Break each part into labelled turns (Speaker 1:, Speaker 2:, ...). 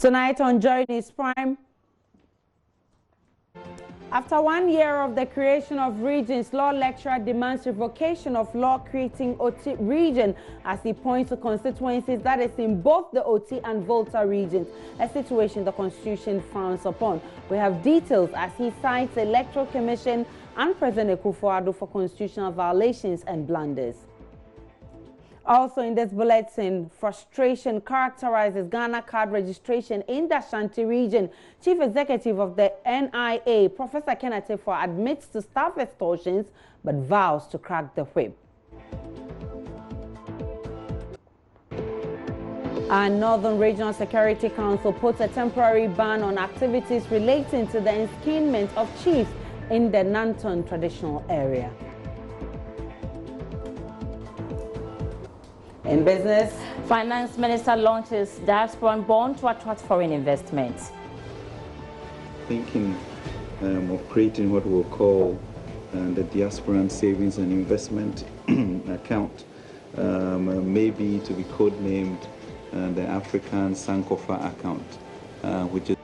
Speaker 1: Tonight on JoyNews Prime, after 1 year of the creation of regions, law lecturer demands revocation of law creating OT region as he points to constituencies that is in both the OT and Volta regions, a situation the Constitution frowns upon. We have details as he cites the Electoral Commission and President Akufo-Addo for constitutional violations and blunders. Also in this bulletin, frustration characterizes Ghana card registration in the Ashanti region. Chief Executive of the NIA, Professor Kenneth Efua, admits to staff extortions but vows to crack the whip. And Northern Regional Security Council puts a temporary ban on activities relating to the enskinment of chiefs in the Nanton traditional area. In business,
Speaker 2: Finance Minister launches diaspora bond to attract foreign investment.
Speaker 3: Thinking of creating what we'll call the diaspora savings and investment account, maybe to be codenamed the African Sankofa account, which is.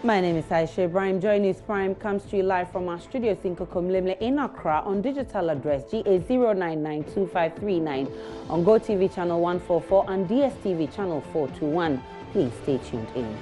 Speaker 1: My name is Aisha Ibrahim. JoyNews Prime comes to you live from our studios in Kokomlemle in Accra on digital address GA0992539 on GoTV channel 144 and DSTV channel 421. Please stay tuned in.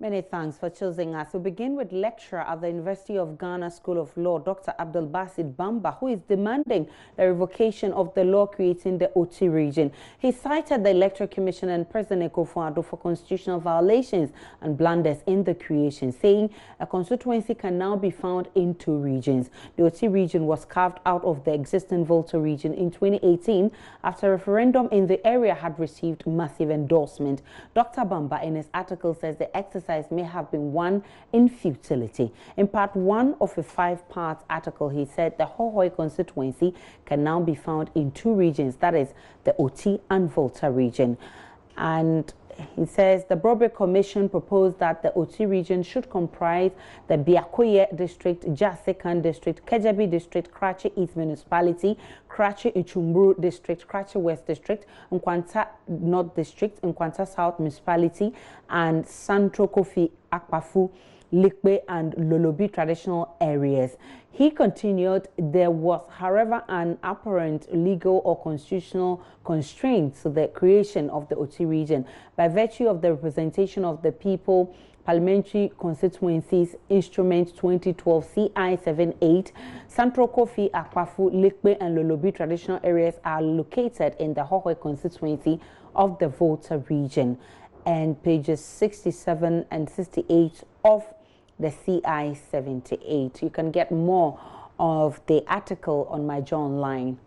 Speaker 1: Many thanks for choosing us. We begin with lecturer at the University of Ghana School of Law, Dr. Abdul Basit Bamba, who is demanding the revocation of the law creating the OT region. He cited the Electoral Commission and President Akufo-Addo for constitutional violations and blunders in the creation, saying a constituency can now be found in 2 regions. The OT region was carved out of the existing Volta region in 2018 after a referendum in the area had received massive endorsement. Dr. Bamba, in his article, says the exercise may have been won in futility. In part 1 of a 5-part article, he said the Hohoi constituency can now be found in 2 regions, that is the OT and Volta region. And he says the Broadway Commission proposed that the OT region should comprise the Biakoye district, Jasekan district, Kejabi district, Krachi East municipality, Krachi Ichumburu district, Krachi West district, Nkwanta North district, Nkwanta South municipality, and Santro Kofi Akpafu, Likpe and Lolobi traditional areas. He continued, there was, however, an apparent legal or constitutional constraint to the creation of the OT region by virtue of the representation of the people Parliamentary Constituencies Instrument 2012 CI78. Santro Kofi, Akpafu, Likpe and Lolobi traditional areas are located in the Hohoi constituency of the Volta region. And pages 67 and 68 of the CI78. You can get more of the article on my Joy Online.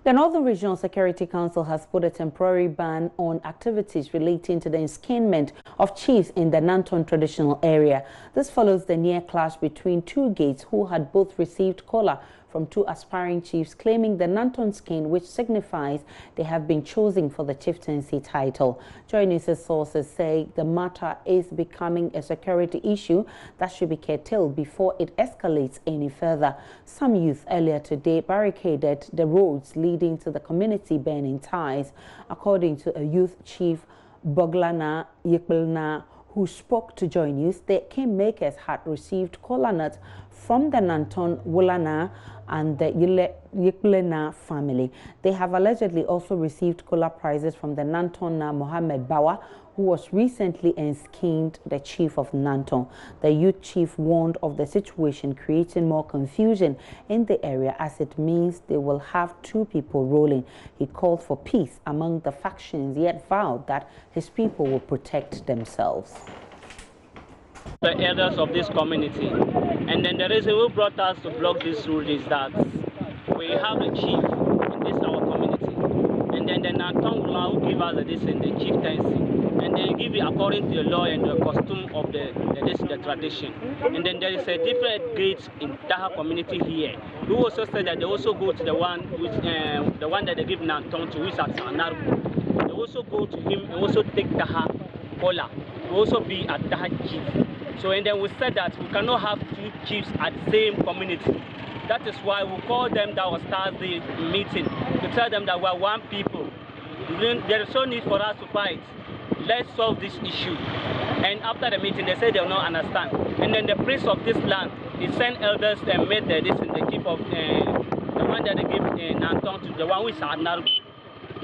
Speaker 1: The Northern Regional Security Council has put a temporary ban on activities relating to the enskinment of chiefs in the Nanton traditional area. This follows the near clash between 2 gates who had both received kola from 2 aspiring chiefs claiming the Nanton skin, which signifies they have been chosen for the chieftaincy title. JoyNews' sources say the matter is becoming a security issue that should be curtailed before it escalates any further. Some youth earlier today barricaded the roads leading to the community burning ties. According to a youth chief, Boglana Yikbilna, who spoke to JoyNews, the kingmakers had received kola nut from the Nanton Wulana and the Yiklena family. They have allegedly also received kola prizes from the Nantona Mohammed Bawa, who was recently enskinned the chief of Nanton. The youth chief warned of the situation creating more confusion in the area as it means they will have 2 people ruling. He called for peace among the factions, yet vowed that his people will protect themselves.
Speaker 4: The elders of this community, and then the reason who brought us to block this road is that we have a chief in this our community, and then the Nanton will give us this in the chieftaincy, and then give it according to the law and the costume of the tradition. And then there is a different gate in Taha community here, who also said that they also go to the one which the one that they give Nanton to, which is at Sanaru. They also go to him and also take Taha kola, to also be at Taha chief. So and then we said that we cannot have two chiefs at the same community. That is why we called them, that was Thursday meeting, to tell them that we are one people. There is no need for us to fight. Let's solve this issue. And after the meeting, they said they will not understand. And then the priest of this land, he sent elders and made the chief of the one that they give Nanton to the one who is Adnar,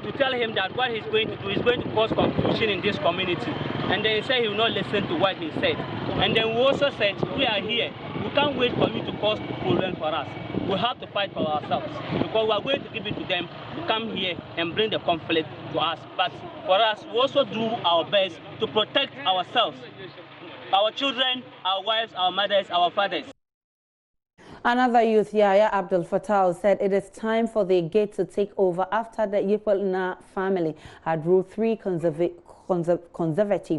Speaker 4: to tell him that what he's going to do is going to cause confusion in this community. And then he said he will not listen to what he said. And then we also said, we are here. We can't wait for you to cause problems for us. We have to fight for ourselves, because we are going to give it to them to come here and bring the conflict to us. But for us, we also do our best to protect ourselves, our children, our wives, our mothers, our fathers.
Speaker 1: Another youth, Yahya Abdul Fattah, said it is time for the gate to take over after the Yipolna family had ruled 3 conservative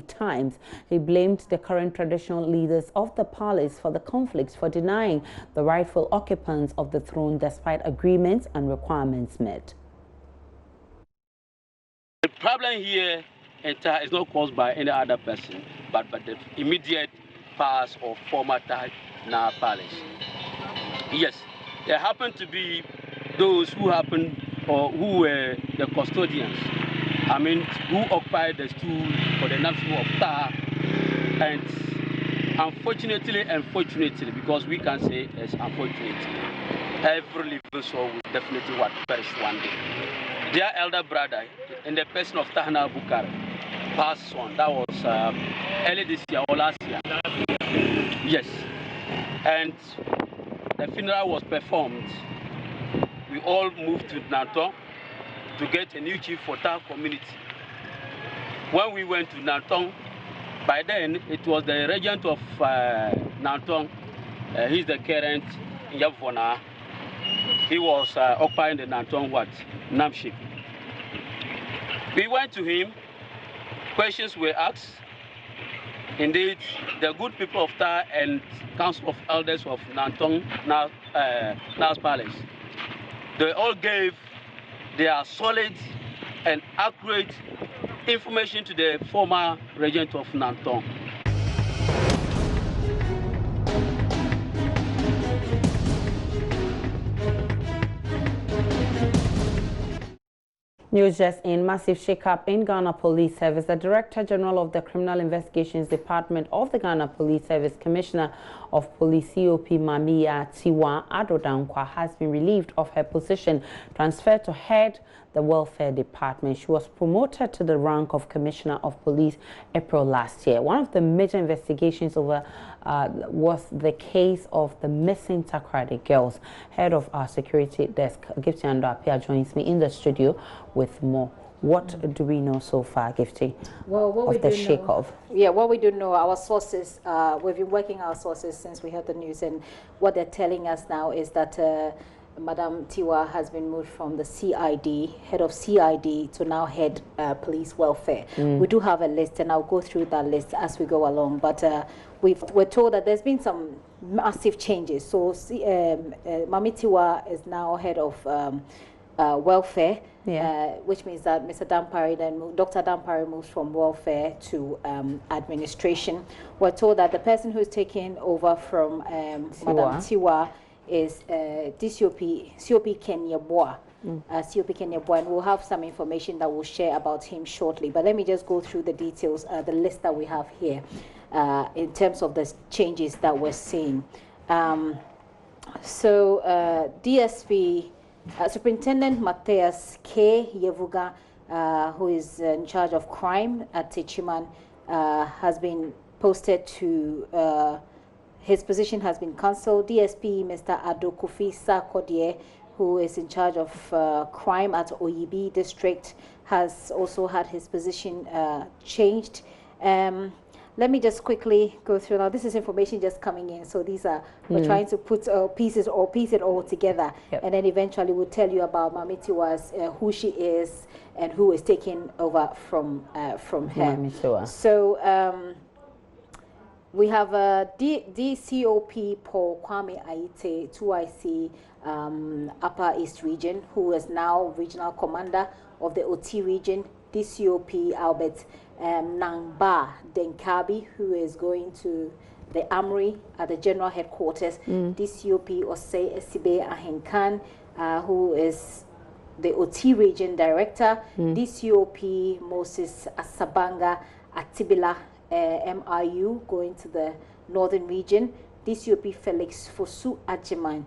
Speaker 1: times. He blamed the current traditional leaders of the palace for the conflicts for denying the rightful occupants of the throne despite agreements and requirements met.
Speaker 5: The problem here is not caused by any other person, but by the immediate past or former Tahna palace. Yes, there happen to be those who were the custodians. I mean, who occupied the stool for the Nafsu of Ta, and unfortunately, because we can say it's unfortunately, every living soul will definitely perish one day. Their elder brother, in the person of Tahna Bukar, passed on. That was early this year or last year. Yes, and the funeral was performed. We all moved to Nanton to get a new chief for that community. When we went to Nanton, by then it was the regent of Nanton. He's the current Yavona. He was occupying the Nanton Namship. We went to him. Questions were asked. Indeed, the good people of Ta and Council of Elders of Nanton Nas Palace, they all gave their solid and accurate information to the former regent of Nanton.
Speaker 1: News just in: massive shake-up in Ghana Police Service. The Director General of the Criminal Investigations Department of the Ghana Police Service, Commissioner of Police COP Mamiya Tiwa Adodankwa, has been relieved of her position, transferred to head the Welfare Department. She was promoted to the rank of Commissioner of Police April last year. One of the major investigations over was the case of the missing Takoradi girls. Head of our security desk, Gifty Ando-Apia, joins me in the studio with more. What do we know so far, Gifty?
Speaker 6: Well, what
Speaker 1: of the shake-off? Yeah,
Speaker 6: what we do know, our sources, we've been working our sources since we heard the news, and what they're telling us now is that Madam Tiwa has been moved from the CID, head of CID, to now head police welfare. We do have a list, and I'll go through that list as we go along, but we're told that there's been some massive changes. So Mami Tiwa is now head of welfare, which means that Mr. Dampari, then Dr. Dampari, moves from welfare to administration. We're told that the person who's taking over from Madam Tiwa is COP Kenya Boa. COP Kenya Boa, and we'll have some information that we'll share about him shortly. But let me just go through the details, the list that we have here in terms of the changes that we're seeing. DSP Superintendent Matthias K. Yevuga, who is in charge of crime at Techiman, has been posted to, his position has been cancelled. DSP Mr. Adokufi Sakodie, who is in charge of crime at Oyibi District, has also had his position changed. Let me just quickly go through. Now, this is information just coming in, so these are, we're trying to put piece it all together, and then eventually we'll tell you about Mami Tiwa's, who she is and who is taking over from her. So we have DCOP Paul Kwame Aite, 2IC Upper East Region, who is now Regional Commander of the OT Region. DCOP Albert Nangba Denkabi, who is going to the Armory at the General Headquarters. DCOP Osei Esibe Ahenkan, who is the OT Region Director. DCOP Moses Asabanga Atibila, MRU, going to the Northern Region. DCOP Felix Fosu Ajiman,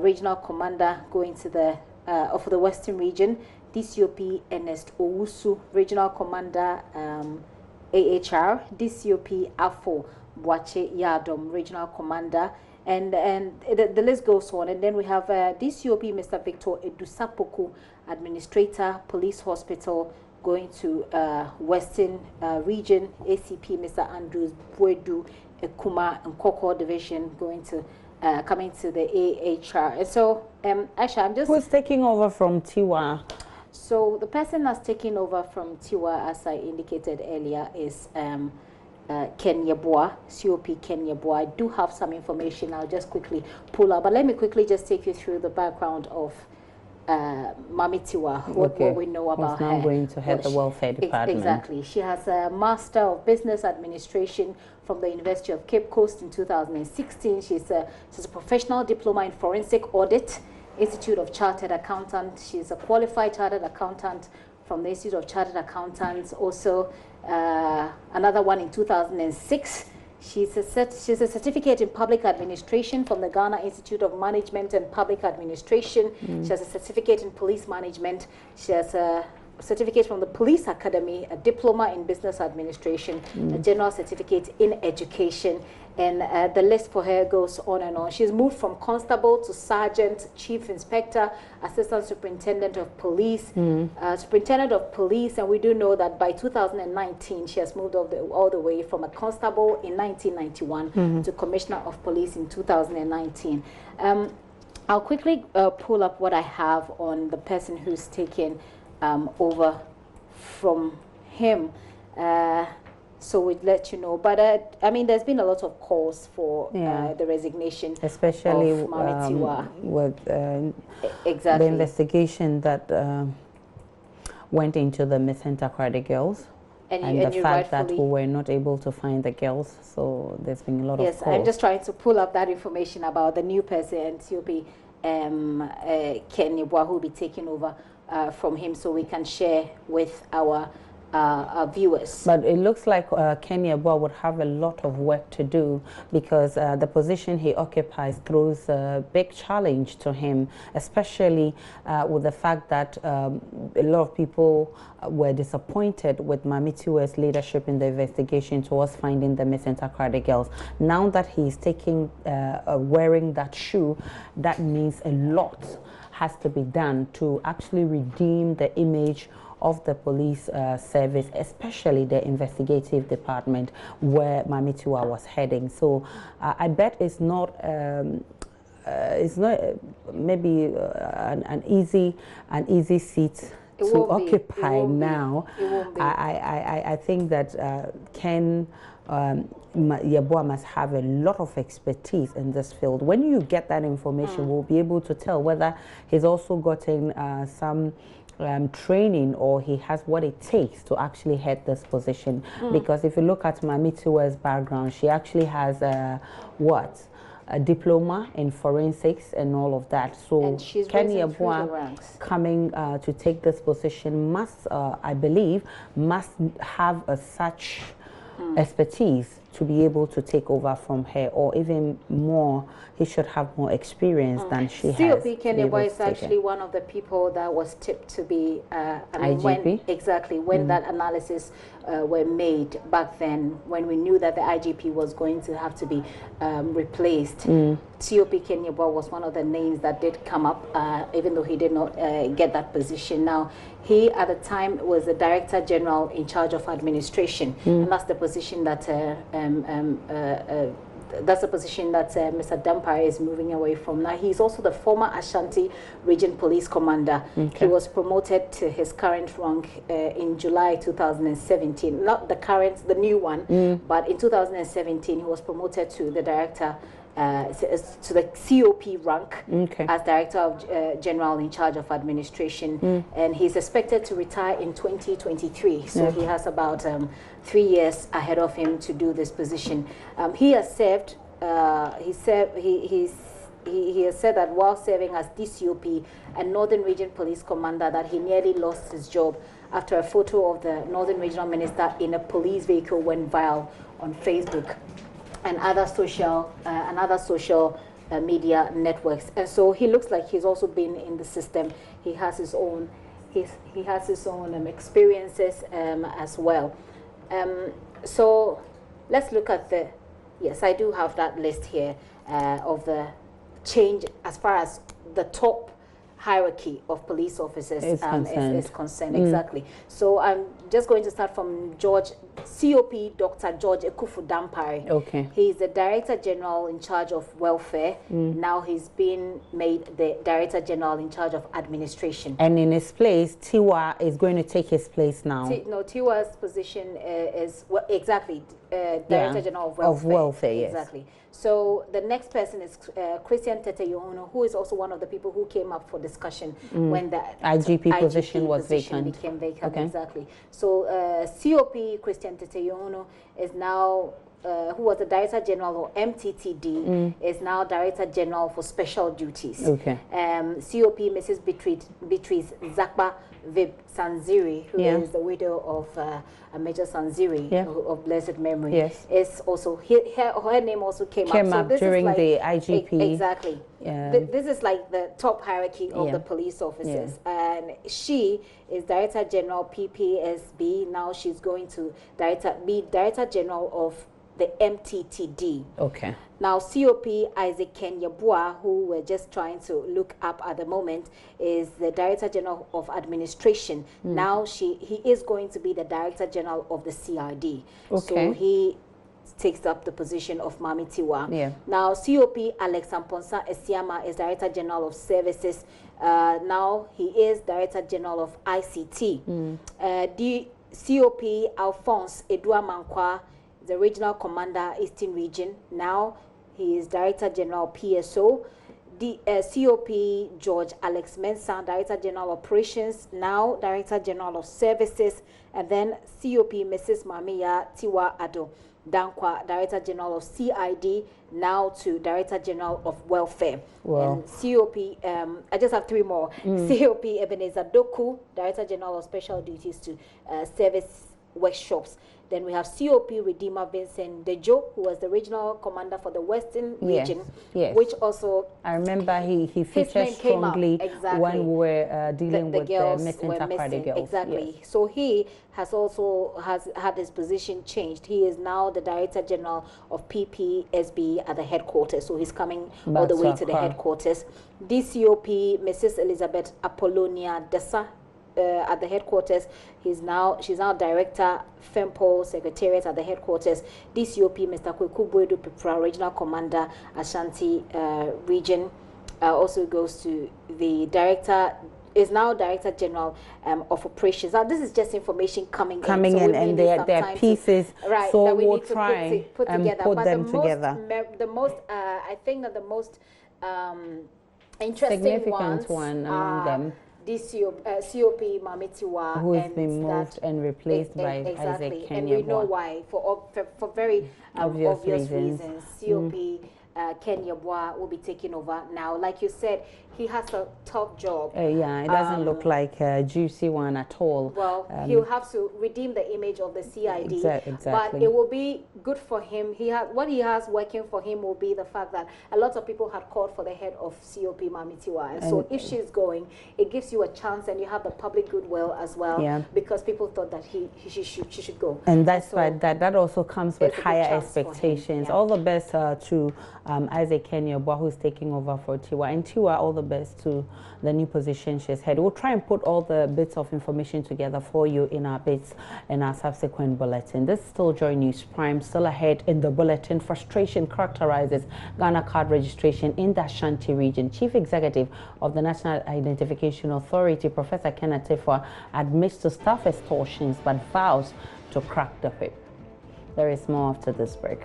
Speaker 6: Regional Commander, going to the of the Western Region. DCOP Ernest Owusu, Regional Commander, AHR. DCOP Afo Boache Yadom, Regional Commander, and the list goes on. And then we have DCOP Mr. Victor Edusapoku, Administrator, Police Hospital, going to Western Region. ACP Mr. Andrews Bwedu Ekuma and Koko Division, going to coming to the AHR. And so Aisha, I'm just...
Speaker 1: Who's taking over from Tiwa?
Speaker 6: So the person that's taking over from Tiwa, as I indicated earlier, is Ken Yeboah, COP Ken Yeboah. I do have some information I'll just quickly pull up, but let me quickly just take you through the background of Mami Tiwa, what we know about her.
Speaker 1: Now going to head the welfare department.
Speaker 6: Exactly. She has a Master of Business Administration from the University of Cape Coast in 2016. She's a professional diploma in forensic audit, Institute of Chartered Accountant. She's a qualified chartered accountant from the Institute of Chartered Accountants. Also, another one in 2006. She's a certificate in public administration from the Ghana Institute of Management and Public Administration. She has a certificate in police management. She has a certificate from the Police Academy, a diploma in business administration, a general certificate in education, and the list for her goes on and on. She's moved from constable to sergeant, chief inspector, assistant superintendent of police, superintendent of police, and we do know that by 2019 she has moved all the way from a constable in 1991 to commissioner of police in 2019. I'll quickly pull up what I have on the person who's taken over from him, so we'd let you know. But I mean, there's been a lot of calls for the resignation,
Speaker 1: especially
Speaker 6: of Mami Tiwa.
Speaker 1: With
Speaker 6: exactly
Speaker 1: the investigation that went into the missing Takoradi girls. And the fact that we were not able to find the girls, so there's been a lot of calls.
Speaker 6: I'm just trying to pull up that information about the new person, COP Ken Yeboah, who will be taking over from him, so we can share with our viewers.
Speaker 1: But it looks like Ken Yeboah would have a lot of work to do, because the position he occupies throws a big challenge to him, especially with the fact that a lot of people were disappointed with Mami Tiwa's leadership in the investigation towards finding the missing Takoradi girls. Now that he's taking wearing that shoe, that means a lot has to be done to actually redeem the image of the police service, especially the investigative department where Mami Tiwa was heading. So I bet it's not maybe an easy seat to occupy now. I think that Ken Yeboah must have a lot of expertise in this field. When you get that information, we'll be able to tell whether he's also gotten some training, or he has what it takes to actually head this position. Because if you look at Mami Tiwa's background, she actually has a diploma in forensics and all of that. So Ken Yeboah coming to take this position must, I believe, must have such expertise to be able to take over from her, or even more, he should have more experience than she has.
Speaker 6: COP Ken Yeboah is actually one of the people that was tipped to be
Speaker 1: IGP?
Speaker 6: When that analysis were made back then, when we knew that the IGP was going to have to be replaced. COP Ken Yeboah was one of the names that did come up, even though he did not get that position. Now, he at the time was the Director General in charge of administration, and that's the position that Mr. Dampare is moving away from. Now, he's also the former Ashanti Region Police Commander. He was promoted to his current rank in July 2017. Not the current, the new one, but in 2017 he was promoted to the Director to the COP rank as Director of General in charge of administration, and he's expected to retire in 2023. So he has about 3 years ahead of him to do this position. He has served. He has said that while serving as DCOP and Northern Region Police Commander, that he nearly lost his job after a photo of the Northern Regional Minister in a police vehicle went viral on Facebook and other social media networks. And so he looks like he's also been in the system. He has his own experiences as well. So let's look at the, yes, I do have that list here of the change as far as the top hierarchy of police officers is concerned. Exactly. So I'm just going to start from COP Dr. George Ekufu Dampare.
Speaker 1: Okay.
Speaker 6: He's the Director General in charge of welfare. Now he's been made the Director General in charge of administration. And
Speaker 1: in his place, Tiwa is going to take his place now.
Speaker 6: No, Tiwa's position is Director General of Welfare.
Speaker 1: Of welfare, yes.
Speaker 6: Exactly. So the next person is Christian Tete Yohono, who is also one of the people who came up for discussion when the
Speaker 1: IGP position was
Speaker 6: became vacant. Okay. Exactly. So COP Christian Tete Yohono is now, who was the Director General of MTTD, is now Director General for Special Duties.
Speaker 1: Okay.
Speaker 6: COP Mrs. Beatrice Zakba Vib Sanziri, who is the widow of Major Sanziri of blessed memory, is also her name also came up.
Speaker 1: So this during is like, the IGP.
Speaker 6: Exactly. This is like the top hierarchy of the police officers, and she is Director General PPSB. Now she's going to be Director General of the MTTD.
Speaker 1: Okay.
Speaker 6: Now, COP Isaac Kenyabua, who we're just trying to look up at the moment, is the Director General of Administration. Now, he is going to be the Director General of the CRD. Okay. So he takes up the position of Mami Tiwa.
Speaker 1: Yeah.
Speaker 6: Now, COP Alex Amponsa Esiama is Director General of Services. Now, he is Director General of ICT. The COP Alphonse Edua Mankwa, the Regional Commander, Eastern Region. Now he is Director General PSO. The COP George Alex Mensah, Director General Operations, now Director General of Services, and then COP Mrs. Mamiya Tiwa Ado Dankwa, Director General of CID, now to Director General of Welfare.
Speaker 1: Wow.
Speaker 6: And COP, I just have 3 more. COP Ebenezer Doku, Director General of Special Duties to Service Workshops. Then we have COP Redeemer Vincent Dejo, who was the regional commander for the Western region, which also...
Speaker 1: I remember he featured strongly when we were dealing with the missing Takrady girls.
Speaker 6: Exactly. Yes. So he has also had his position changed. He is now the Director General of PPSB at the headquarters. So he's coming all the way to the headquarters. DCOP Mrs. Elizabeth Apollonia Dessa, at the headquarters. She's now Director FEMPO Secretariat at the headquarters. DCOP Mr. Kweku Boedu Pipra, Regional Commander Ashanti Region, also goes to the is now Director General of Operations. Now this is just information coming in,
Speaker 1: and there are pieces, so
Speaker 6: that we
Speaker 1: we'll
Speaker 6: need to
Speaker 1: try
Speaker 6: put together.
Speaker 1: put them together.
Speaker 6: The most, I think that the most interesting
Speaker 1: significant one among them,
Speaker 6: COP Mamitiwa,
Speaker 1: who has been moved and replaced by Isaac Kenyabua.
Speaker 6: And we know why, for very obvious reasons. COP Kenyabua will be taking over now. Like you said, he has a tough job.
Speaker 1: Yeah, it doesn't look like a juicy one at all.
Speaker 6: Well, he'll have to redeem the image of the CID.
Speaker 1: Exactly.
Speaker 6: But it will be good for him. What he has working for him will be the fact that a lot of people had called for the head of COP Mamitiwa. And so if she's going, it gives you a chance, and you have the public goodwill as well, because people thought that she should go.
Speaker 1: And that's why that also comes with higher expectations. All the best to Isaac Kenyabua, who's taking over for Tiwa. And Tiwa, all the best to the new position she's had. We'll try and put all the bits of information together for you in our subsequent bulletin. This is still Joy News Prime. Still ahead in the bulletin, frustration characterizes Ghana card registration in the Ashanti region. Chief Executive of the National Identification Authority, Professor Kenneth Tifwa, admits to staff extortions but vows to crack the whip. There is more after this break.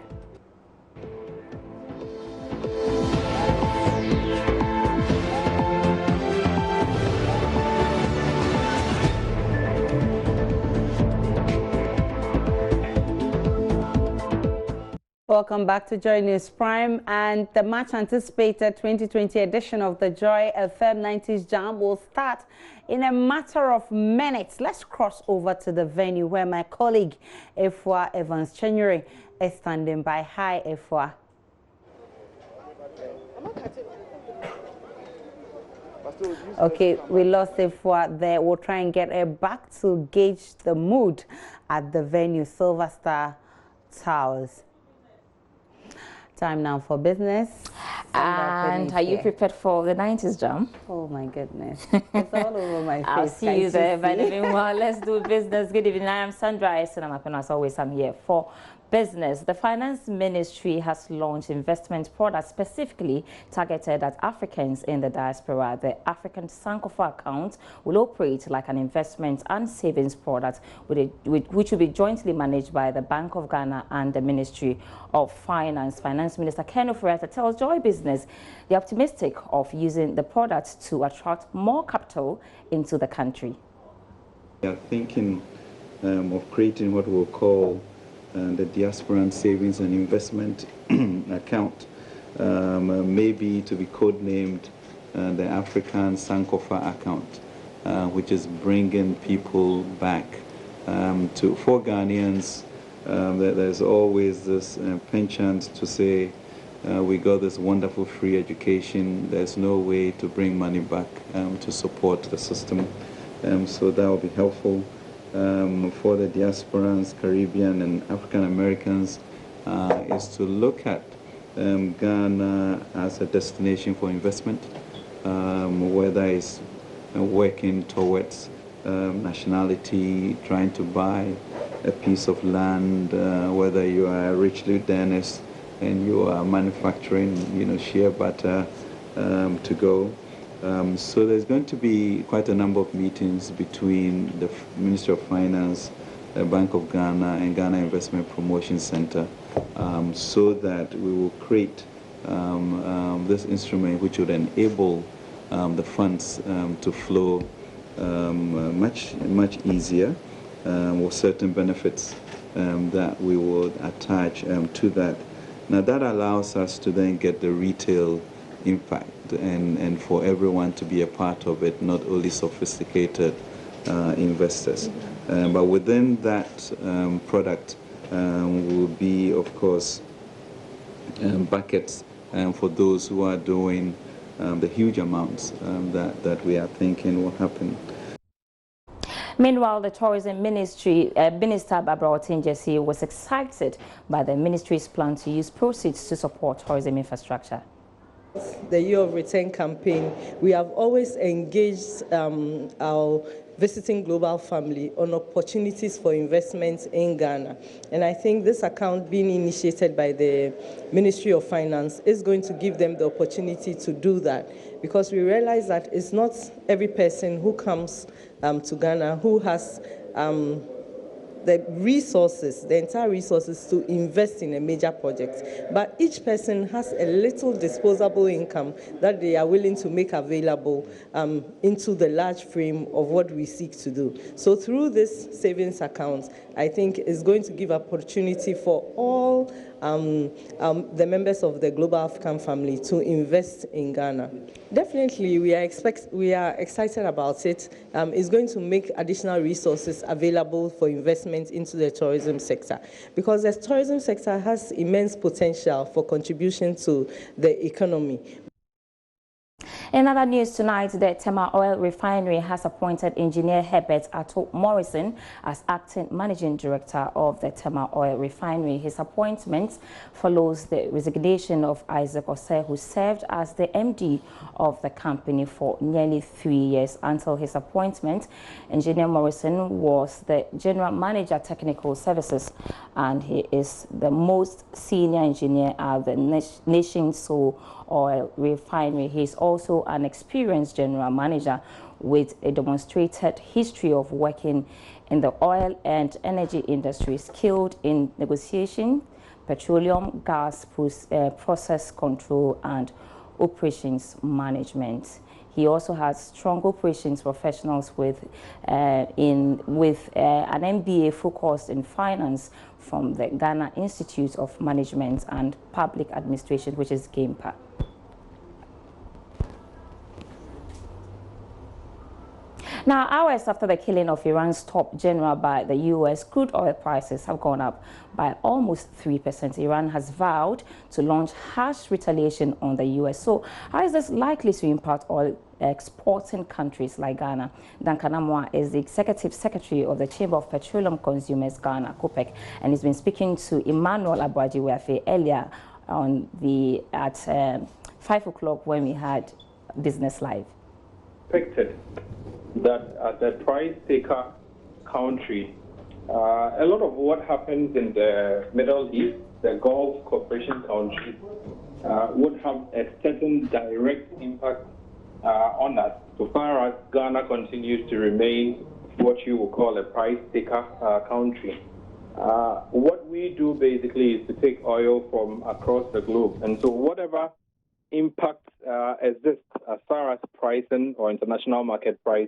Speaker 1: Welcome back to Joy News Prime, and the much anticipated 2020 edition of the Joy FM 90s Jam will start in a matter of minutes. Let's cross over to the venue where my colleague Efwa Evans Chenyere is standing by. Hi, Efwa. Okay, we lost Efwa there. We'll try and get her back to gauge the mood at the venue, Silver Star Towers. Time now for business.
Speaker 2: And are you prepared for the 90s Jam?
Speaker 1: Oh my goodness. It's all over my face.
Speaker 2: I'll see you there. But meanwhile, let's do business. Good evening. I am Sandra Esenamakono. As always, I'm here for business. The Finance Ministry has launched investment products specifically targeted at Africans in the diaspora. The African Sankofa account will operate like an investment and savings product which will be jointly managed by the Bank of Ghana and the Ministry of Finance. Finance Minister Ken Ofori-Atta tells Joy Business they're optimistic of using the product to attract more capital into the country.
Speaker 3: We are thinking of creating what we'll call the Diasporan Savings and Investment account, maybe to be codenamed the African Sankofa account, which is bringing people back for Ghanaians. There's always this penchant to say we got this wonderful free education. There's no way to bring money back to support the system, so that will be helpful. For the diasporans, Caribbean and African Americans, is to look at Ghana as a destination for investment, whether it's working towards nationality, trying to buy a piece of land, whether you are a rich lieutenant and you are manufacturing, shea butter to go. So there's going to be quite a number of meetings between the Ministry of Finance, the Bank of Ghana, and Ghana Investment Promotion Center, so that we will create this instrument which would enable the funds to flow much easier, with certain benefits that we would attach to that. Now that allows us to then get the retail impact and for everyone to be a part of it, not only sophisticated investors. But within that product will be, of course, buckets for those who are doing the huge amounts that we are thinking will happen.
Speaker 2: Meanwhile, the Tourism Ministry, Minister Barbara Otinjesi was excited by the ministry's plan to use proceeds to support tourism infrastructure.
Speaker 7: The Year of Return campaign, we have always engaged our visiting global family on opportunities for investments in Ghana. And I think this account being initiated by the Ministry of Finance is going to give them the opportunity to do that, because we realize that it's not every person who comes to Ghana who has the resources, the entire resources to invest in a major project. But each person has a little disposable income that they are willing to make available into the large frame of what we seek to do. So through this savings account, I think is going to give opportunity for all the members of the Global African family to invest in Ghana. Definitely, we are excited about it. It's going to make additional resources available for investment into the tourism sector, because the tourism sector has immense potential for contribution to the economy.
Speaker 2: In other news tonight, the Tema Oil Refinery has appointed Engineer Herbert Atto Morrison as acting managing director of the Tema Oil Refinery. His appointment follows the resignation of Isaac Osei, who served as the MD of the company for nearly 3 years. Until his appointment, Engineer Morrison was the General Manager Technical Services, and he is the most senior engineer at the nation's sole oil refinery. He is also an experienced general manager with a demonstrated history of working in the oil and energy industry, skilled in negotiation, petroleum, gas, process control, and operations management. He also has strong operations professionals with an MBA focused in finance from the Ghana Institute of Management and Public Administration, which is GAMPA. Now, hours after the killing of Iran's top general by the U.S., crude oil prices have gone up by almost 3%. Iran has vowed to launch harsh retaliation on the U.S. So how is this likely to impact oil exporting countries like Ghana? Duncan Amwa is the Executive Secretary of the Chamber of Petroleum Consumers Ghana, COPEC, and he's been speaking to Emmanuel Abuaji-Weafe earlier on at 5 o'clock when we had Business Live.
Speaker 8: Expected that as a price taker country, a lot of what happens in the Middle East, the Gulf Cooperation countries, would have a certain direct impact on us, so far as Ghana continues to remain what you would call a price taker country. What we do basically is to take oil from across the globe, and so whatever impact exists as far as pricing or international market price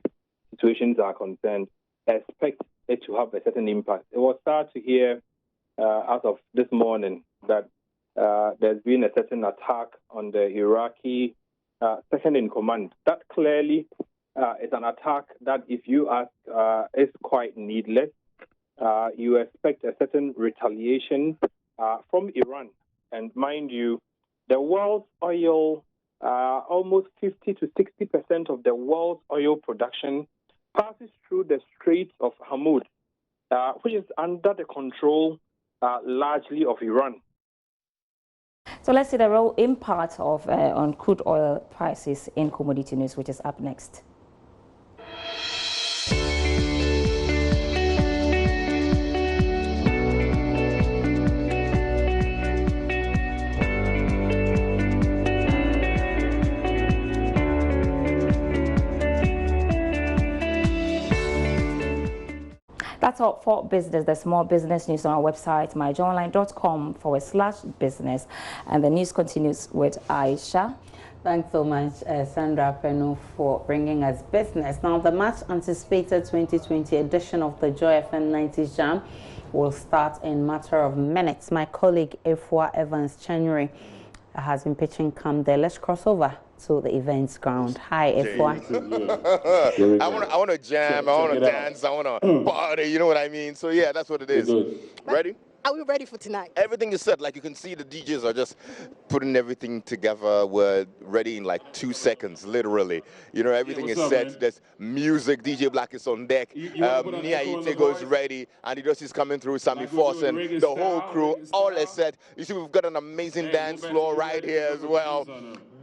Speaker 8: situations are concerned, expect it to have a certain impact. It was sad to hear out of this morning that there's been a certain attack on the Iraqi second in command. That clearly is an attack that, if you ask, is quite needless. You expect a certain retaliation from Iran. And mind you, the world's oil, almost 50 to 60% of the world's oil production passes through the Straits of Hormuz, which is under the control largely of Iran.
Speaker 2: So let's see the real impact of on crude oil prices in commodity news, which is up next. That's all for business. There's more business news on our website, myjoyonline.com/business. And the news continues with Aisha.
Speaker 1: Thanks so much, Sandra Penu, for bringing us business. Now, the much anticipated 2020 edition of the Joy FM 90s Jam will start in a matter of minutes. My colleague, Efua Evans January, has been pitching camp there. Let's cross over to the events ground. Hi, Efua.
Speaker 9: I want to jam, I want to dance, I want to party, you know what I mean? So yeah, that's what it is. Ready?
Speaker 10: Are we ready for tonight?
Speaker 9: Everything is set. Like you can see, the DJs are just putting everything together. We're ready in like 2 seconds, literally. You know, everything is set. Man? There's music. DJ Black is on deck. Nia Itego is ready. And is coming through. Sammy Forsen, the whole crew, all is set. You see, we've got an amazing dance floor right here as well.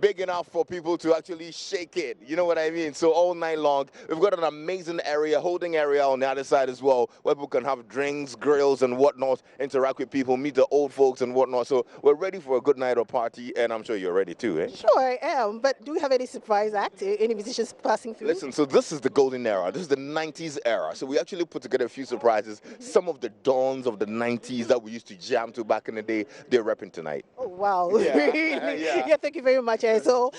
Speaker 9: Big enough for people to actually shake it. You know what I mean? So all night long, we've got an amazing area, holding area on the other side as well, where people can have drinks, grills, and whatnot, interact with people, meet the old folks and whatnot. So we're ready for a good night or party, and I'm sure you're ready too, eh?
Speaker 10: Sure, I am. But do we have any surprise act, any musicians passing through?
Speaker 9: Listen, so this is the golden era. This is the 90s era. So we actually put together a few surprises. Some of the dawns of the 90s that we used to jam to back in the day, they're repping tonight.
Speaker 10: Oh, wow. Yeah. Yeah, thank you very much. So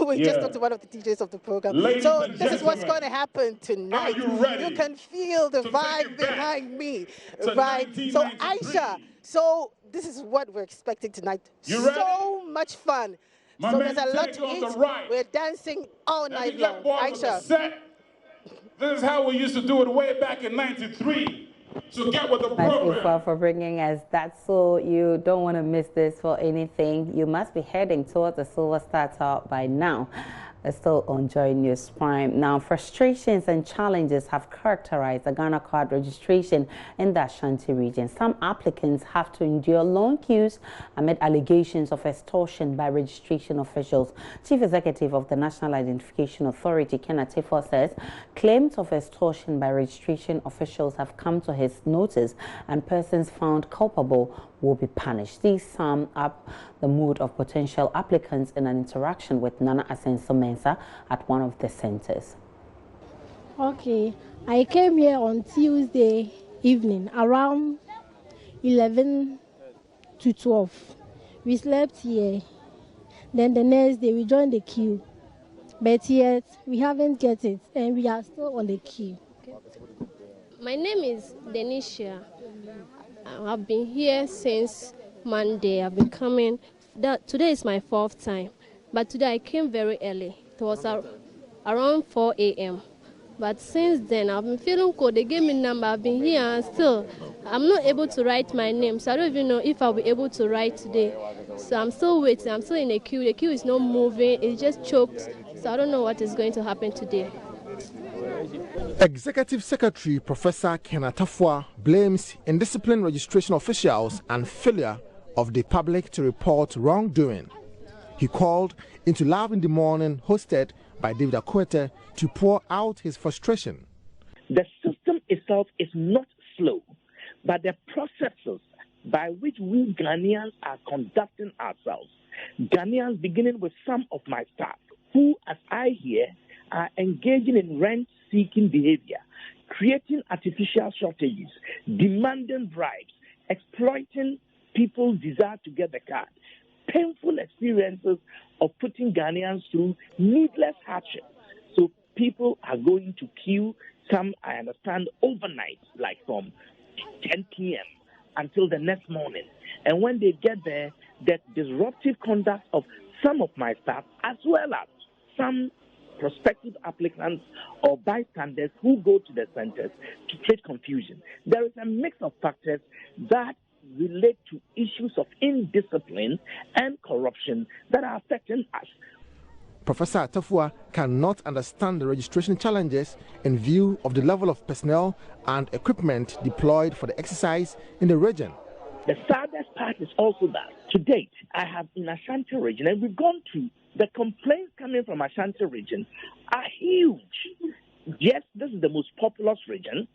Speaker 10: we just talked to one of the DJs of the program. Ladies so this is what's going to happen tonight. Are you ready? You can feel the vibe behind me, right? So Aisha, so this is what we're expecting tonight. You ready? So much fun. So there's a lot to eat. Right. We're dancing all night long. Aisha.
Speaker 11: This is how we used to do it way back in '93. So get with the program.
Speaker 1: Thank you for bringing us that. So you don't want to miss this for anything. You must be heading towards the Silver Star Tower by now. Still on JoyNews Prime. Now, frustrations and challenges have characterized the Ghana card registration in the Ashanti region. Some applicants have to endure long queues amid allegations of extortion by registration officials. Chief Executive of the National Identification Authority, Kenneth Tifo, says claims of extortion by registration officials have come to his notice and persons found culpable will be punished. These sum up the mood of potential applicants in an interaction with Nana Asenso-Mensah at one of the centers.
Speaker 12: Okay, I came here on Tuesday evening around 11 to 12. We slept here. Then the next day we joined the queue. but yet we haven't get it, and we are still on the queue. Okay.
Speaker 13: My name is Denisha. I've been here since Monday. I've been coming. Today is my 4th time, but today I came very early. It was around 4 a.m. But since then, I've been feeling cold. They gave me a number. I've been here and still, I'm not able to write my name. So I don't even know if I'll be able to write today. So I'm still waiting. I'm still in the queue. The queue is not moving. It's just choked. So I don't know what is going to happen today.
Speaker 14: Executive Secretary Professor Kenatafwa blames indisciplined registration officials and failure of the public to report wrongdoing. He called into Love in the Morning, hosted by David Akwete, to pour out his frustration.
Speaker 15: The system itself is not slow, but the processes by which we Ghanaians are conducting ourselves, Ghanaians beginning with some of my staff, who, as I hear, are engaging in rent-seeking behavior, creating artificial shortages, demanding bribes, exploiting people's desire to get the card, painful experiences of putting Ghanaians through needless hardship. So people are going to queue, some, I understand, overnight, like from 10 p.m. until the next morning. And when they get there, the disruptive conduct of some of my staff, as well as some prospective applicants or bystanders who go to the centers to create confusion. There is a mix of factors that relate to issues of indiscipline and corruption that are affecting us.
Speaker 14: Professor Atafua cannot understand the registration challenges in view of the level of personnel and equipment deployed for the exercise in the region.
Speaker 15: The saddest part is also that to date, I have in Ashanti region, and we've gone through the complaints coming from Ashanti region are huge. Yes, this is the most populous region,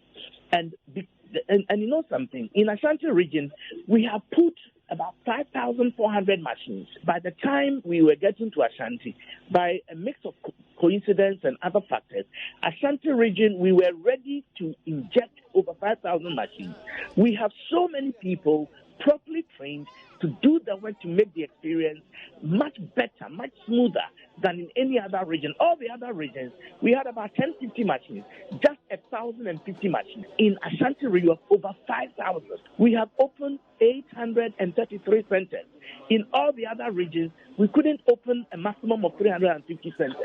Speaker 15: and you know something, in Ashanti region, we have put about 5,400 machines. By the time we were getting to Ashanti, by a mix of coincidence and other factors, Ashanti region, we were ready to inject over 5,000 machines. We have so many people properly trained to do the work to make the experience much better, much smoother than in any other region. All the other regions, we had about 1050 machines, just 1,050 machines. In Ashanti region, over 5,000. We have opened 833 centers. In all the other regions, we couldn't open a maximum of 350 centers.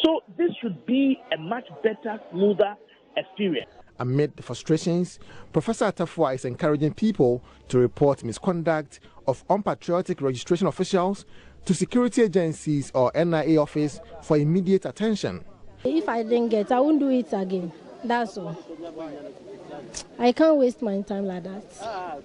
Speaker 15: So this should be a much better, smoother experience.
Speaker 14: Amid the frustrations, Professor Atafua is encouraging people to report misconduct of unpatriotic registration officials to security agencies or NIA office for immediate attention.
Speaker 12: If I didn't get, I won't do it again. That's all. I can't waste my time like that.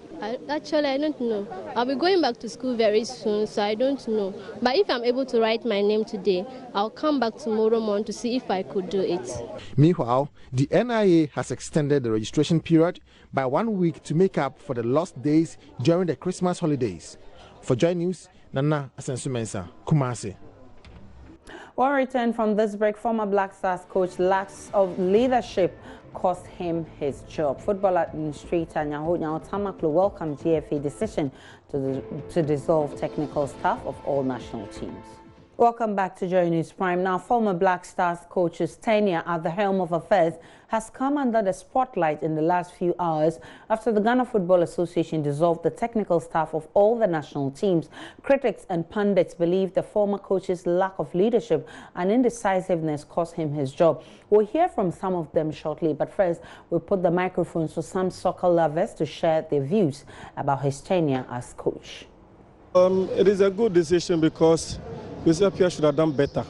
Speaker 13: Actually, I don't know. I'll be going back to school very soon, so I don't know. But if I'm able to write my name today, I'll come back tomorrow morning to see if I could do it.
Speaker 14: Meanwhile, the NIA has extended the registration period by 1 week to make up for the lost days during the Christmas holidays. For JoyNews, Nana Asensumensa, Kumasi.
Speaker 1: When returned from this break, former Black Stars coach lack of leadership cost him his job. Football administrator Nyaho Tamaklo welcomed GFA decision to dissolve technical staff of all national teams. Welcome back to JoyNews Prime. Now, former Black Stars coach's tenure at the helm of affairs has come under the spotlight in the last few hours after the Ghana Football Association dissolved the technical staff of all the national teams. Critics and pundits believe the former coach's lack of leadership and indecisiveness cost him his job. We'll hear from some of them shortly, but first, we'll put the microphones to some soccer lovers to share their views about his tenure as coach.
Speaker 16: It is a good decision because Pierre should have done better.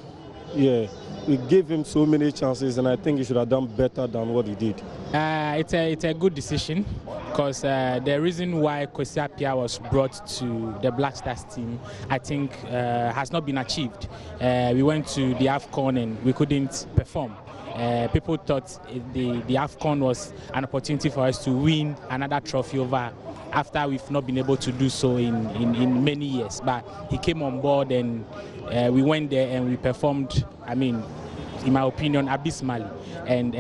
Speaker 16: Yeah, we gave him so many chances, and I think he should have done better than what he did.
Speaker 17: It's a good decision because the reason why Pierre was brought to the Black Stars team, I think, has not been achieved. We went to the AFCON and we couldn't perform. People thought the AFCON was an opportunity for us to win another trophy over after we've not been able to do so in many years. But he came on board and we went there and we performed, in my opinion, abysmally, and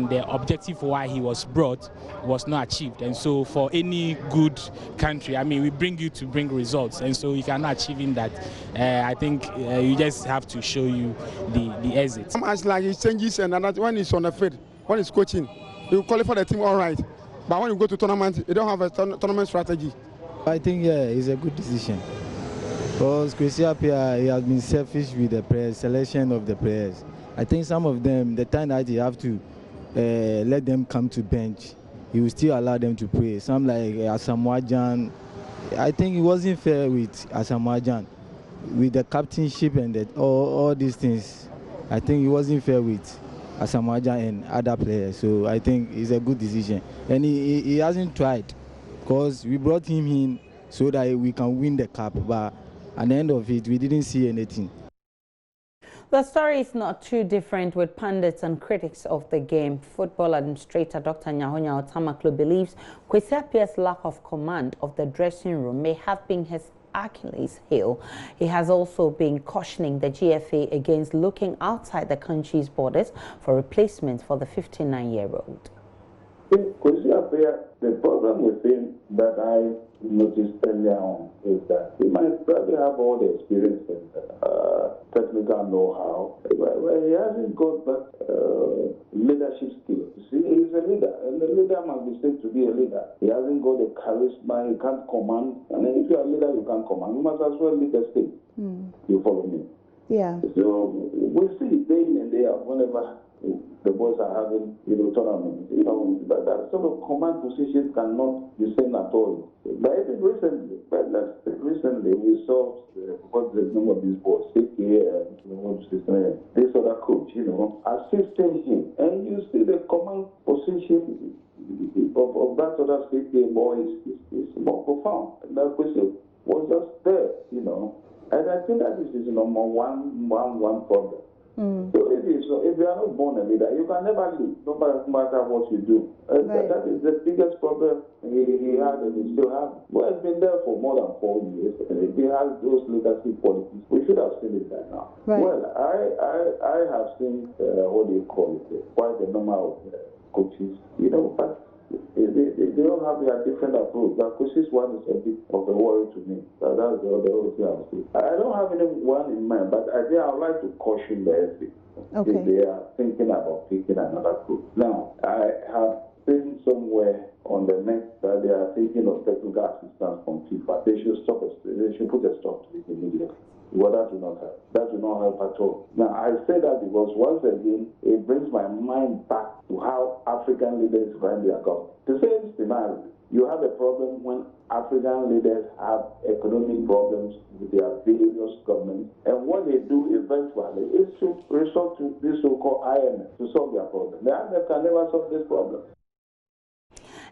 Speaker 17: the objective for why he was brought was not achieved. And so for any good country, I mean, we bring you to bring results, and so if you're not achieving that, I think you just have to show you the exit.
Speaker 18: As like he changes, and when he's on the field, when he's coaching, he will qualify the team all right, but when you go to tournament, you don't have a tournament strategy.
Speaker 19: I think it's a good decision. Because Kwesi Appiah, he has been selfish with the players, selection of the players. I think some of them, the time that you have to let them come to bench, he will still allow them to play. Some like Asamoah Gyan, I think it wasn't fair with Asamoah Gyan, with the captainship and all these things. I think it wasn't fair with Asamoah Gyan and other players. So I think it's a good decision. And he hasn't tried, because we brought him in so that we can win the cup. But at the end of it, we didn't see anything.
Speaker 1: The story is not too different with pundits and critics of the game. Football administrator Dr. Nyahonya Otamaklo believes Kwesi Appiah's lack of command of the dressing room may have been his Achilles heel. He has also been cautioning the GFA against looking outside the country's borders for replacements for the 59-year-old.
Speaker 20: Kwesi Appiah, the problem with him that I noticed earlier on is that he might probably have all the experience and technical know-how, but he hasn't got that leadership skill. See, he's a leader, and the leader must be seen to be a leader. He hasn't got the charisma, he can't command. And if you're a leader, you can't command. You must as well lead the state. You follow me?
Speaker 1: Yeah.
Speaker 20: So we see day in and day out whenever the boys are having, tournaments, but that sort of command positions cannot be seen at all. But even recently, we saw what's the name of these boys, this other coach, assisting him, and you see the command position of that other CPA boy is more profound. And that question was just there, and I think that this is number one problem. So if you are not born a leader, you can never lead, no matter what you do. Right. That is the biggest problem he had and he still has. Well, it's been there for more than 4 years. And if he has those leadership qualities, we should have seen it by now. Right. Well, I have seen, quite a number of coaches, but they all have their different approach. That Kwesi's one is a bit of a worry to me. That's the other thing I'll say. I don't have anyone in mind, but I think I would like to caution the FA if they are thinking about picking another coach. Now, I have seen somewhere on the net that they are thinking of technical assistance from FIFA. They should stop it. They should put a stop to it immediately. Well, that will not help. That will not help at all. Now, I say that because once again, it brings my mind back to how African leaders run their government. The same scenario. You have a problem when African leaders have economic problems with their various governments, and what they do eventually is to resort to this so-called IMF to solve their problem. The IMF can never solve this problem.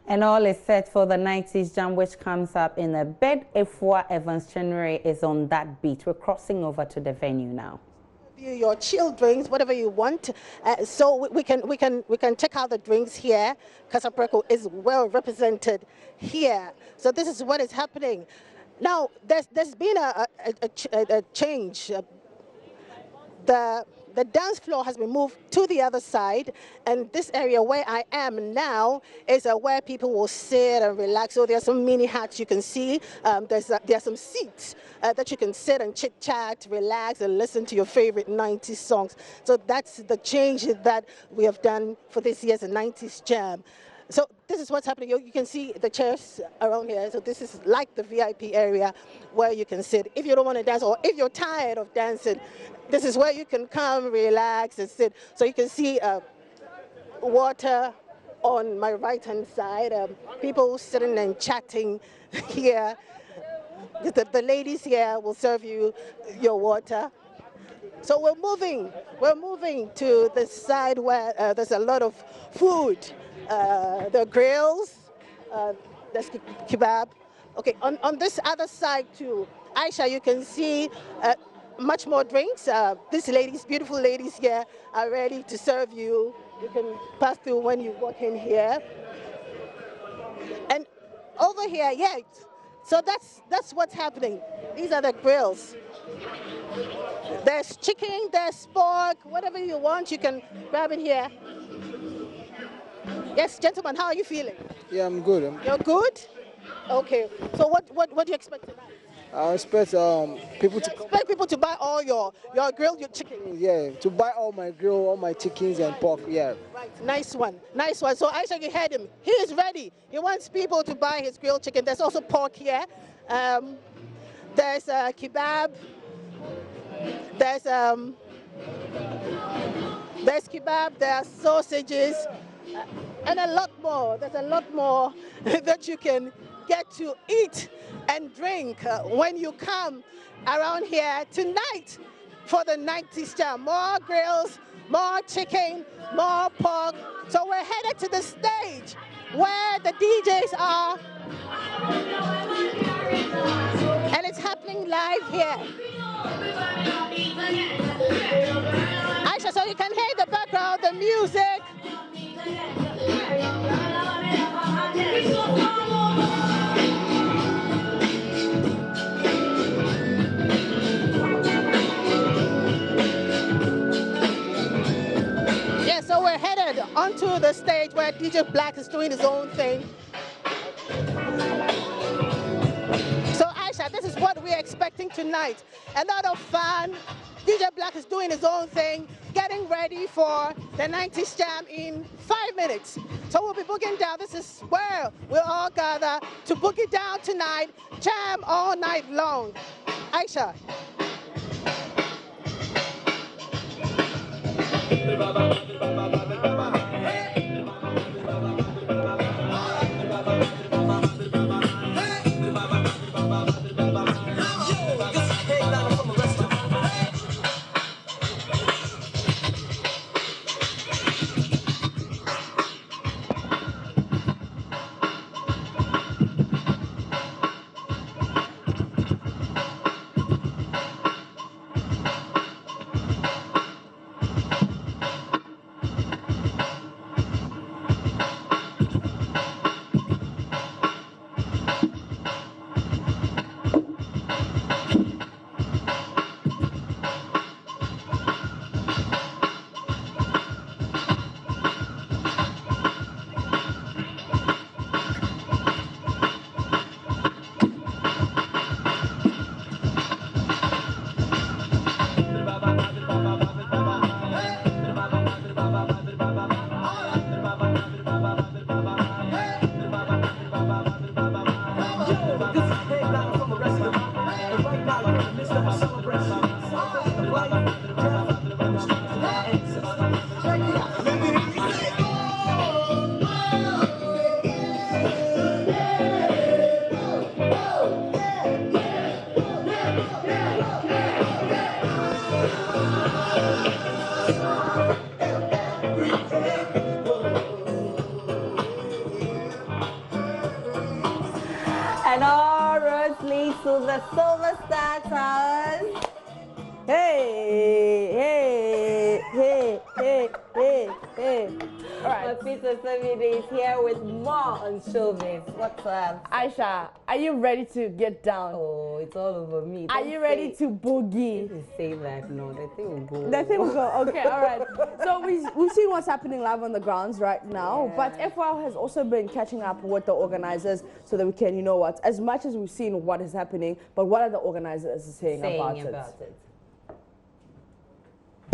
Speaker 1: And all is set for the 90s jam, which comes up in a bed. Efua Evans January is on that beat. We're crossing over to the venue now.
Speaker 10: Your chilled drinks, whatever you want. So we can check out the drinks here. Casapreco is well represented here. So this is what is happening. Now there's been a change. The dance floor has been moved to the other side, and this area where I am now is where people will sit and relax. So there's some mini hats you can see. There's some seats that you can sit and chit-chat, relax, and listen to your favorite 90s songs. So that's the change that we have done for this year's 90s Jam. So this is what's happening. You can see the chairs around here. So this is like the VIP area where you can sit. If you don't want to dance, or if you're tired of dancing, this is where you can come, relax, and sit. So you can see water on my right-hand side, people sitting and chatting here. The ladies here will serve you your water. So we're moving to the side where there's a lot of food. The grills, there's kebab. Okay, on this other side too, Aisha, you can see much more drinks. These ladies, beautiful ladies here, are ready to serve you. You can pass through when you walk in here. And over here, yeah, So that's what's happening. These are the grills. There's chicken, there's pork, whatever you want, you can grab it here. Yes, gentlemen, how are you feeling?
Speaker 21: Yeah, I'm good.
Speaker 10: You're good? Okay. So what do you expect tonight?
Speaker 21: I expect people to
Speaker 10: expect people to buy all your grilled chicken.
Speaker 21: Yeah, to buy all my grill, all my chickens and pork. Yeah.
Speaker 10: Right. Nice one. Nice one. So Aisha, you heard him. He is ready. He wants people to buy his grilled chicken. There's also pork here. There's kebab. There's kebab. There are sausages, and a lot more. There's a lot more that you can get to eat and drink when you come around here tonight for the 90s Jam. More grills, more chicken, more pork. So we're headed to the stage where the DJs are, and it's happening live here. Aisha, so you can hear the background, the music. Yeah, so we're headed onto the stage where DJ Black is doing his own thing. So Aisha, this is what we're expecting tonight. A lot of fun. DJ Black is doing his own thing, getting ready for the 90s Jam in 5 minutes. So we'll be booking down. This is where we'll all gather to boogie down tonight, jam all night long. Aisha.
Speaker 1: And all roads lead to the Silver Star Towers. Hey, hey, hey, hey, hey, hey. All right. Peter Samide is here with more on showbiz. What's up?
Speaker 22: Aisha, are you ready to get down?
Speaker 1: Oh, it's all over me.
Speaker 22: Are you ready to boogie?
Speaker 1: Don't say that. No, the thing will go.
Speaker 22: The thing will go. Okay, all right. So we've seen what's happening live on the grounds right now, but FYL has also been catching up with the organizers so that we can, you know what, as much as we've seen what is happening, but what are the organizers saying about it?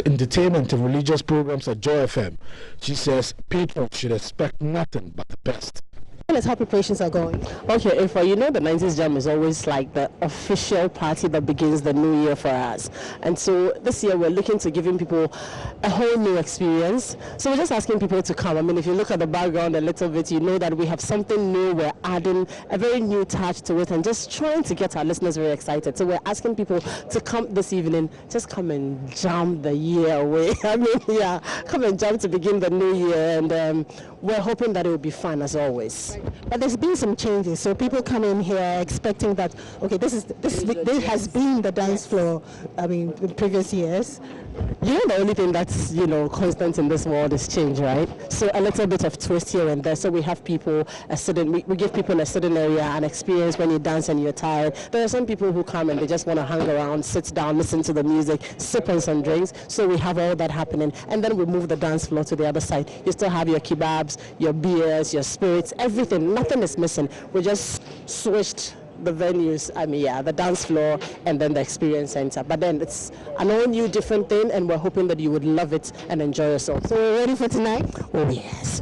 Speaker 14: Entertainment and religious programs at Joy FM. She says patrons should expect nothing but the best.
Speaker 23: Tell us how preparations are going. Okay, if you know, the 90s Jam is always like the official party that begins the new year for us. And so this year we're looking to giving people a whole new experience. So we're just asking people to come. I mean, if you look at the background a little bit, you know that we have something new. We're adding a very new touch to it and just trying to get our listeners very excited. So we're asking people to come this evening. Just come and jam the year away. I mean, yeah, come and jam to begin the new year. And we're hoping that it will be fun as always. But there's been some changes, so people come in here expecting that, okay, this has been the dance floor, I mean, in previous years. You know, the only thing that's, constant in this world is change, right? So a little bit of twist here and there. So we have people we give people a certain area, an experience when you dance and you're tired. There are some people who come and they just want to hang around, sit down, listen to the music, sip on some drinks. So we have all that happening. And then we move the dance floor to the other side. You still have your kebabs, your beers, your spirits, everything. Nothing is missing. We just switched the venues, the dance floor and then the experience center. But then it's an all new different thing, and we're hoping that you would love it and enjoy yourself.
Speaker 22: So we're ready for tonight?
Speaker 23: Oh, yes.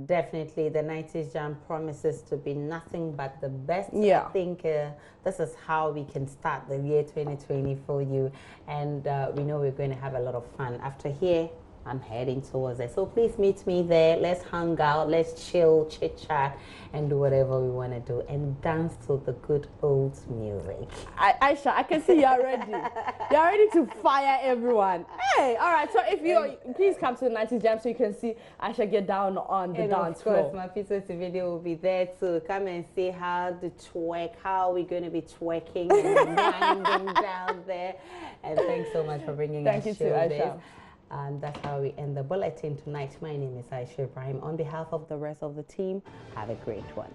Speaker 1: Definitely, the 90s Jam promises to be nothing but the best.
Speaker 22: Yeah.
Speaker 1: I think this is how we can start the year 2020 for you. And we know we're going to have a lot of fun. After here, I'm heading towards it. So please meet me there. Let's hang out. Let's chill, chit-chat, and do whatever we want to do. And dance to the good old music.
Speaker 22: Aisha, I can see you're ready. You're ready to fire everyone. Hey, all right. So if you please come to the 90s Jam so you can see Aisha get down on the dance floor.
Speaker 1: Of course, my P20 video will be there to come and see how the twerk, how we're going to be twerking and grinding down there. And thanks so much for bringing us
Speaker 22: Thank you to Aisha.
Speaker 1: And that's how we end the bulletin tonight. My name is Aisha Ibrahim. On behalf of the rest of the team, have a great one.